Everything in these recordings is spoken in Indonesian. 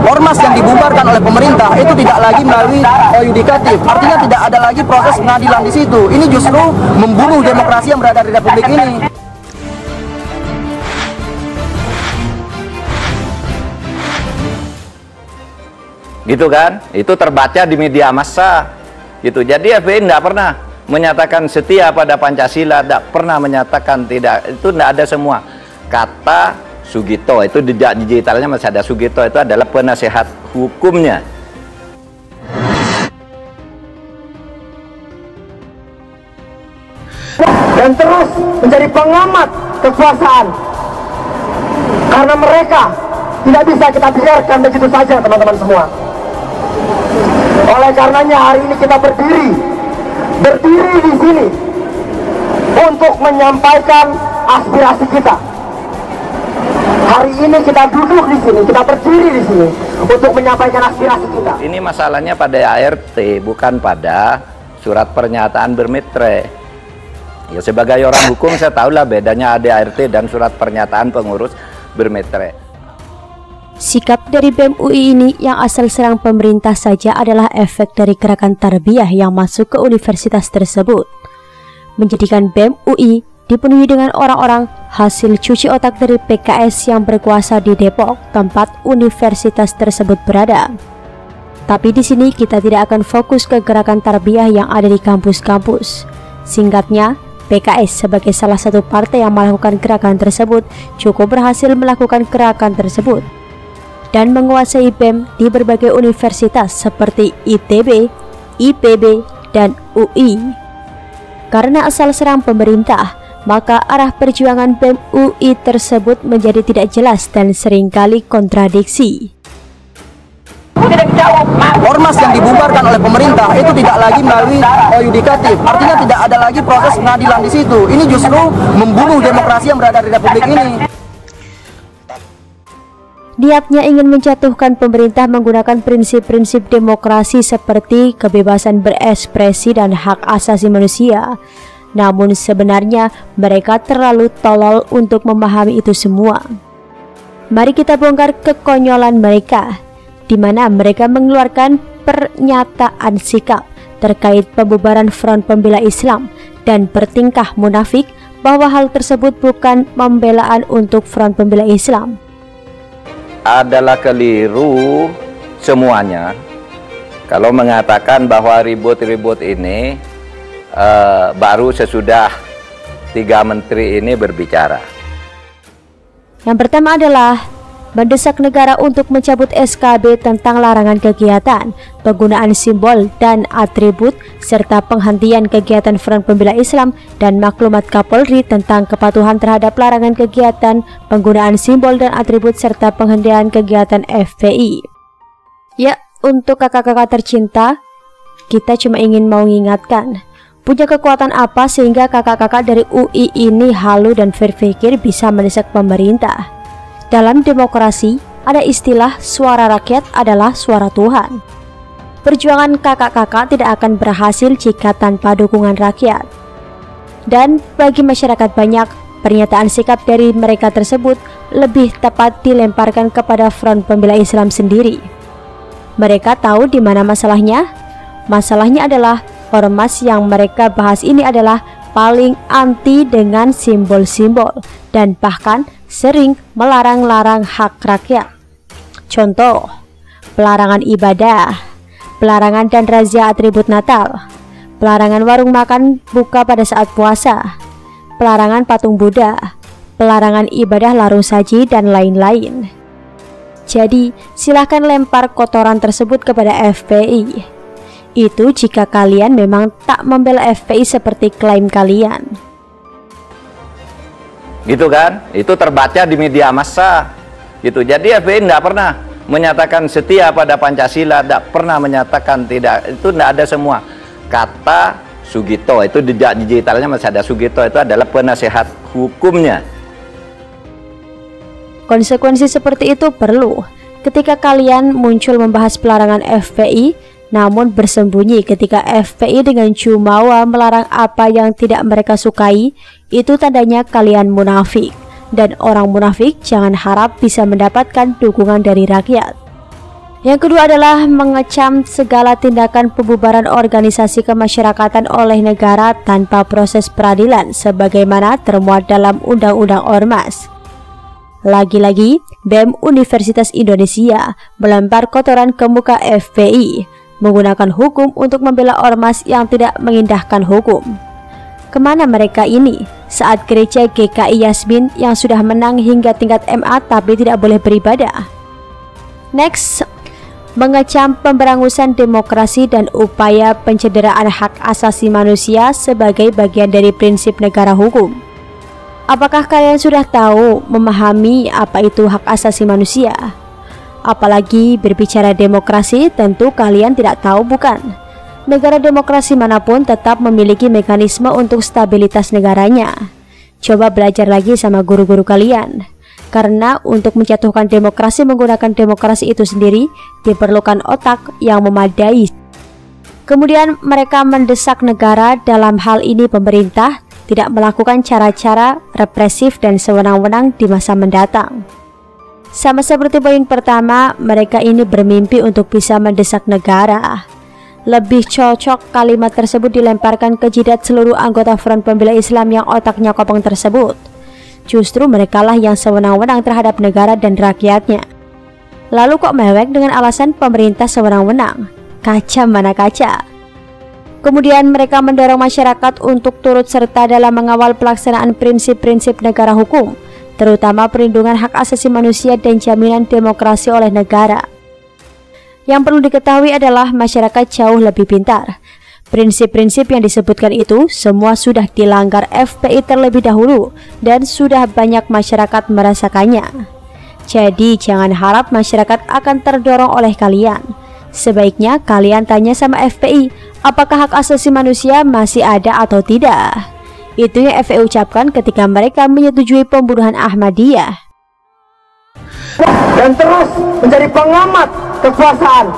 ormas yang dibubarkan oleh pemerintah itu tidak lagi melalui yudikatif, artinya tidak ada lagi proses pengadilan di situ. Ini justru membunuh demokrasi yang berada di republik ini. Gitu kan? Itu terbaca di media massa. Gitu. Jadi FPI tidak pernah menyatakan setia pada Pancasila, tidak pernah menyatakan tidak. Itu tidak ada semua. Kata Sugito, itu di digitalnya masih ada Sugito, itu adalah penasehat hukumnya. Dan terus menjadi pengamat kekuasaan. Karena mereka tidak bisa kita biarkan begitu saja, teman-teman semua. Oleh karenanya hari ini kita berdiri di sini untuk menyampaikan aspirasi kita. Hari ini kita duduk di sini, kita berdiri di sini untuk menyampaikan aspirasi kita. Ini masalahnya pada ART, bukan pada surat pernyataan bermetre. Ya, sebagai orang hukum saya tahulah bedanya ADART dan surat pernyataan pengurus bermetre. Sikap dari BEM UI ini yang asal serang pemerintah saja adalah efek dari gerakan tarbiyah yang masuk ke universitas tersebut, menjadikan BEM UI dipenuhi dengan orang-orang hasil cuci otak dari PKS yang berkuasa di Depok, tempat universitas tersebut berada. Tapi di sini kita tidak akan fokus ke gerakan tarbiyah yang ada di kampus-kampus. Singkatnya, PKS sebagai salah satu partai yang melakukan gerakan tersebut cukup berhasil melakukan gerakan tersebut dan menguasai BEM di berbagai universitas seperti ITB, IPB, dan UI. Karena asal serang pemerintah, maka arah perjuangan BEM UI tersebut menjadi tidak jelas dan seringkali kontradiksi. Ormas yang dibubarkan oleh pemerintah itu tidak lagi melalui yudikatif, artinya tidak ada lagi proses pengadilan di situ. Ini justru membunuh demokrasi yang berada di republik ini. Niatnya ingin menjatuhkan pemerintah menggunakan prinsip-prinsip demokrasi seperti kebebasan berekspresi dan hak asasi manusia. Namun sebenarnya mereka terlalu tolol untuk memahami itu semua. Mari kita bongkar kekonyolan mereka, di mana mereka mengeluarkan pernyataan sikap terkait pembubaran Front Pembela Islam dan bertingkah munafik bahwa hal tersebut bukan pembelaan untuk Front Pembela Islam. Adalah keliru semuanya kalau mengatakan bahwa ribut-ribut ini baru sesudah 3 menteri ini berbicara. Yang pertama adalah mendesak negara untuk mencabut SKB tentang larangan kegiatan, penggunaan simbol dan atribut, serta penghentian kegiatan Front Pembela Islam dan maklumat Kapolri tentang kepatuhan terhadap larangan kegiatan, penggunaan simbol dan atribut, serta penghentian kegiatan FPI. Ya, untuk kakak-kakak tercinta, kita cuma ingin mau mengingatkan, punya kekuatan apa sehingga kakak-kakak dari UI ini halu dan berpikir bisa mendesak pemerintah? Dalam demokrasi, ada istilah suara rakyat adalah suara Tuhan. Perjuangan kakak-kakak tidak akan berhasil jika tanpa dukungan rakyat. Dan bagi masyarakat banyak, pernyataan sikap dari mereka tersebut lebih tepat dilemparkan kepada Front Pembela Islam sendiri. Mereka tahu di mana masalahnya? Masalahnya adalah ormas yang mereka bahas ini adalah paling anti dengan simbol-simbol dan bahkan sering melarang-larang hak rakyat. Contoh, pelarangan ibadah, pelarangan dan razia atribut Natal, pelarangan warung makan buka pada saat puasa, pelarangan patung Buddha, pelarangan ibadah larung saji, dan lain-lain. Jadi, silahkan lempar kotoran tersebut kepada FPI. Itu jika kalian memang tak membela FPI seperti klaim kalian. Gitu kan? Itu terbaca di media massa. Gitu. Jadi FPI tidak pernah menyatakan setia pada Pancasila, tidak pernah menyatakan tidak. Itu tidak ada semua. Kata Sugito, itu di digitalnya masih ada Sugito, itu adalah penasehat hukumnya. Konsekuensi seperti itu perlu ketika kalian muncul membahas pelarangan FPI, namun bersembunyi ketika FPI dengan jumawa melarang apa yang tidak mereka sukai. Itu tandanya kalian munafik. dan orang munafik jangan harap bisa mendapatkan dukungan dari rakyat. Yang kedua adalah mengecam segala tindakan pembubaran organisasi kemasyarakatan oleh negara tanpa proses peradilan sebagaimana termuat dalam Undang-Undang Ormas. Lagi-lagi, BEM Universitas Indonesia melempar kotoran ke muka FPI, menggunakan hukum untuk membela ormas yang tidak mengindahkan hukum. Kemana mereka ini saat gereja GKI Yasmin yang sudah menang hingga tingkat MA tapi tidak boleh beribadah? Next, mengecam pemberangusan demokrasi dan upaya pencederaan hak asasi manusia sebagai bagian dari prinsip negara hukum. Apakah kalian sudah tahu, memahami apa itu hak asasi manusia? Apalagi berbicara demokrasi, tentu kalian tidak tahu bukan? Negara demokrasi manapun tetap memiliki mekanisme untuk stabilitas negaranya. Coba belajar lagi sama guru-guru kalian. Karena untuk menjatuhkan demokrasi menggunakan demokrasi itu sendiri diperlukan otak yang memadai. Kemudian mereka mendesak negara, dalam hal ini pemerintah, tidak melakukan cara-cara represif dan sewenang-wenang di masa mendatang. Sama seperti poin pertama, mereka ini bermimpi untuk bisa mendesak negara. Lebih cocok kalimat tersebut dilemparkan ke jidat seluruh anggota Front Pembela Islam yang otaknya kopong tersebut. Justru merekalah yang sewenang-wenang terhadap negara dan rakyatnya. Lalu kok mewek dengan alasan pemerintah sewenang-wenang? Kaca mana kaca? Kemudian mereka mendorong masyarakat untuk turut serta dalam mengawal pelaksanaan prinsip-prinsip negara hukum, terutama perlindungan hak asasi manusia dan jaminan demokrasi oleh negara. Yang perlu diketahui adalah masyarakat jauh lebih pintar. Prinsip-prinsip yang disebutkan itu semua sudah dilanggar FPI terlebih dahulu dan sudah banyak masyarakat merasakannya. Jadi jangan harap masyarakat akan terdorong oleh kalian. Sebaiknya kalian tanya sama FPI, apakah hak asasi manusia masih ada atau tidak? Itu yang FPI ucapkan ketika mereka menyetujui pembunuhan Ahmadiyah. Dan terus menjadi pengamat kekuasaan.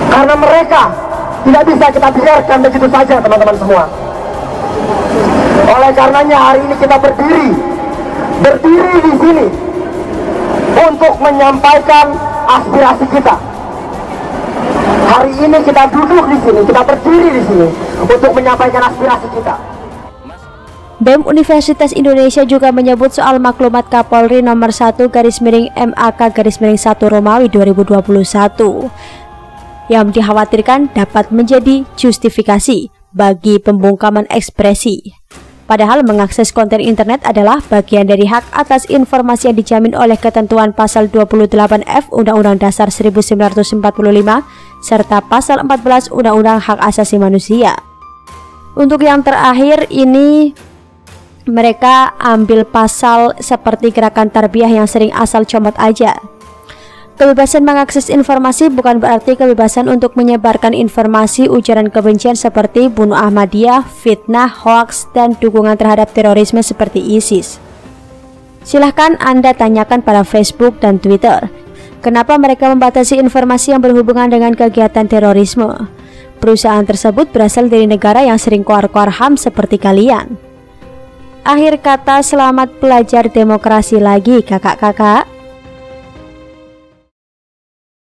Karena mereka tidak bisa kita biarkan begitu saja, teman-teman semua. Oleh karenanya hari ini kita berdiri di sini untuk menyampaikan aspirasi kita. Hari ini kita duduk di sini, kita berdiri di sini untuk menyampaikan aspirasi kita. BEM Universitas Indonesia juga menyebut soal maklumat Kapolri nomor 1/MAK/1 Romawi 2021 yang dikhawatirkan dapat menjadi justifikasi bagi pembungkaman ekspresi. Padahal mengakses konten internet adalah bagian dari hak atas informasi yang dijamin oleh ketentuan pasal 28F Undang-Undang Dasar 1945 serta pasal 14 Undang-Undang Hak Asasi Manusia. Untuk yang terakhir ini mereka ambil pasal seperti gerakan tarbiyah yang sering asal comot aja. Kebebasan mengakses informasi bukan berarti kebebasan untuk menyebarkan informasi ujaran kebencian seperti bunuh Ahmadiyah, fitnah, hoaks, dan dukungan terhadap terorisme seperti ISIS. Silahkan Anda tanyakan pada Facebook dan Twitter, kenapa mereka membatasi informasi yang berhubungan dengan kegiatan terorisme. Perusahaan tersebut berasal dari negara yang sering koar-koar HAM seperti kalian. Akhir kata, selamat belajar demokrasi lagi kakak-kakak.